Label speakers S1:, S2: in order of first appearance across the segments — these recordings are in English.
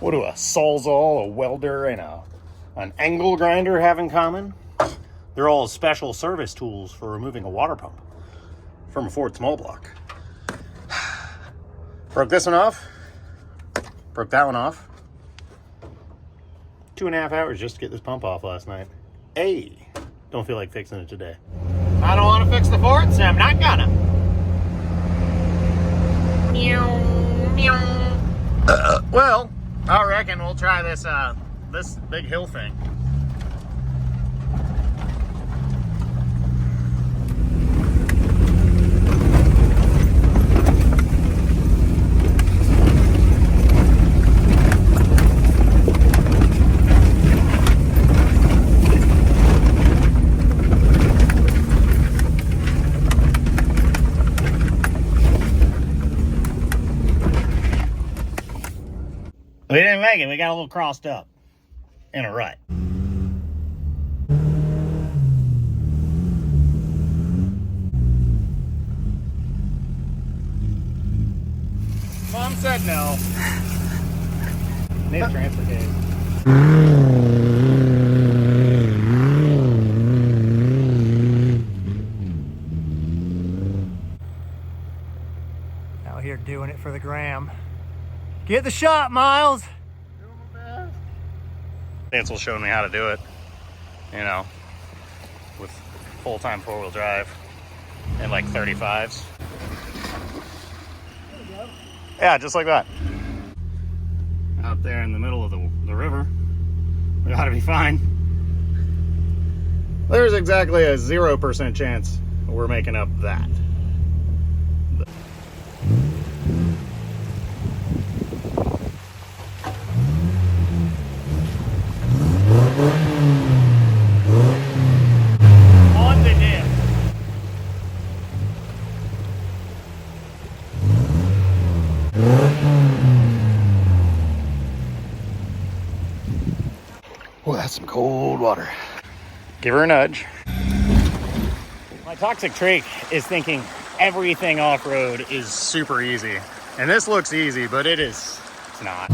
S1: What do a sawzall, a welder, and an angle grinder have in common? They're all special service tools for removing a water pump from a Ford small block. Broke this one off. Broke that one off. 2.5 hours just to get this pump off last night. Hey, don't feel like fixing it today. I don't want to fix the Ford, so I'm not gonna. Well, I reckon we'll try this this big hill thing. We didn't make it. We got a little crossed up in a rut. Mom said no. Need a transfer case.
S2: Out here doing it for the gram. Get the shot, Miles.
S1: Doing my best. Dancel's showing me how to do it, you know, with full-time four-wheel drive and like 35s.
S2: There we go.
S1: Yeah, just like that. Out there in the middle of the river, we ought to be fine. There's exactly a 0% chance we're making up that. On the dip. Oh, that's some cold water. Give her a nudge. My toxic trait is thinking everything off-road is super easy. And this looks easy, but it's not.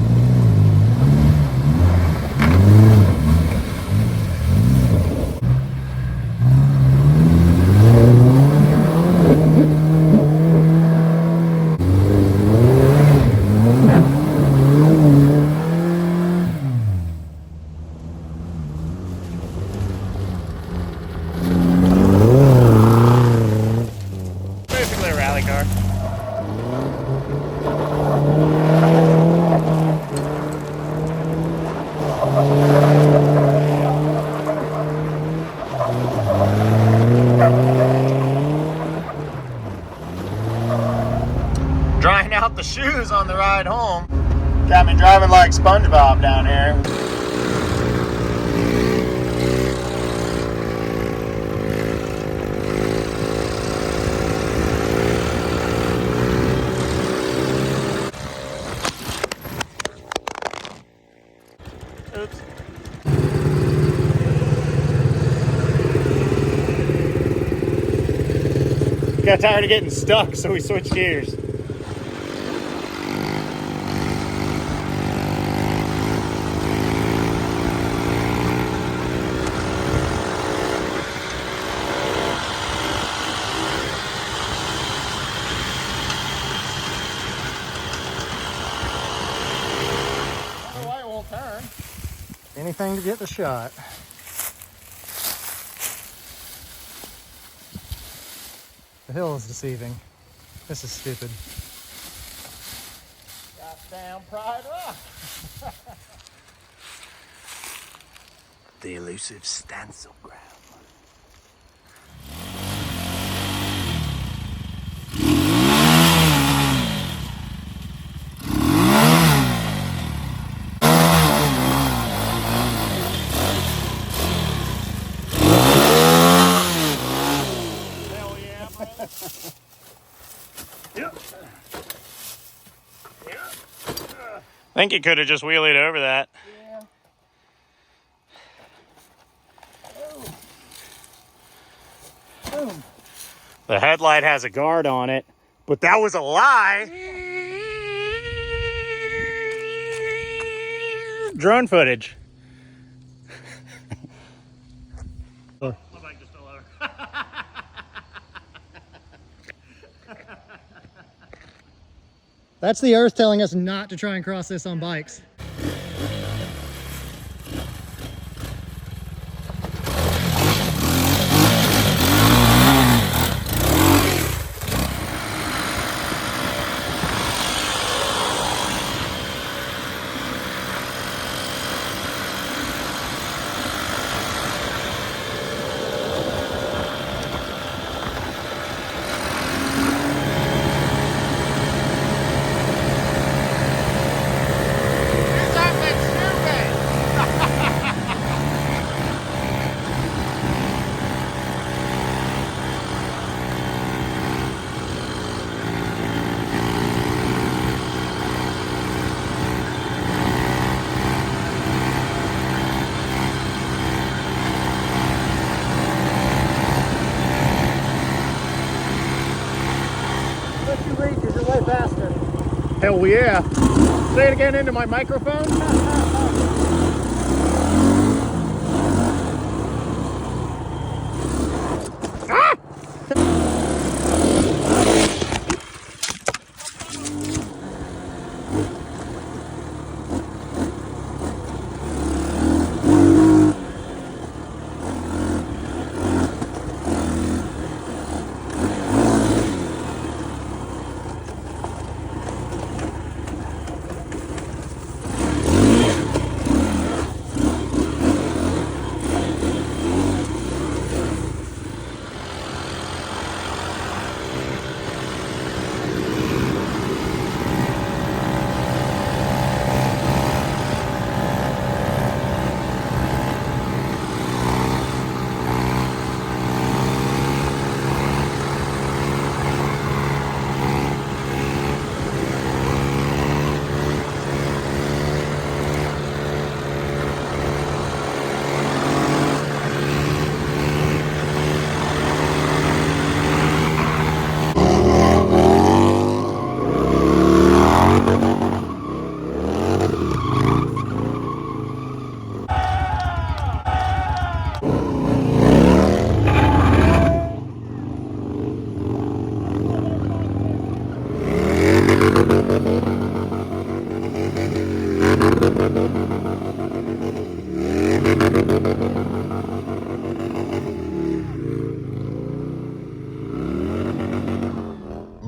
S1: Basically a rally car. Drying out the shoes on the ride home. Got me driving like SpongeBob down here. Oops. Got tired of getting stuck, so we switched gears. Turn.
S2: Anything to get the shot. The hill is deceiving. This is stupid.
S1: Goddamn Pride Rock. The elusive stencil ground. Yep. I think you could have just wheelied over that.
S2: Yeah. Boom. Boom.
S1: The headlight has a guard on it, but that was a lie. drone footage. My bike just fell over.
S2: That's the earth telling us not to try and cross this on bikes.
S1: Hell yeah. Say it again into my microphone. Ah!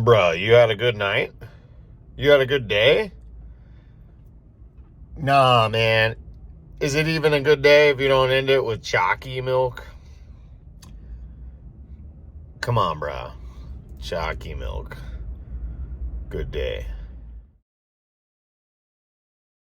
S3: Bruh, you had a good night? You had a good day? Nah, man. Is it even a good day if you don't end it with chalky milk? Come on, bruh. Chalky milk. Good day.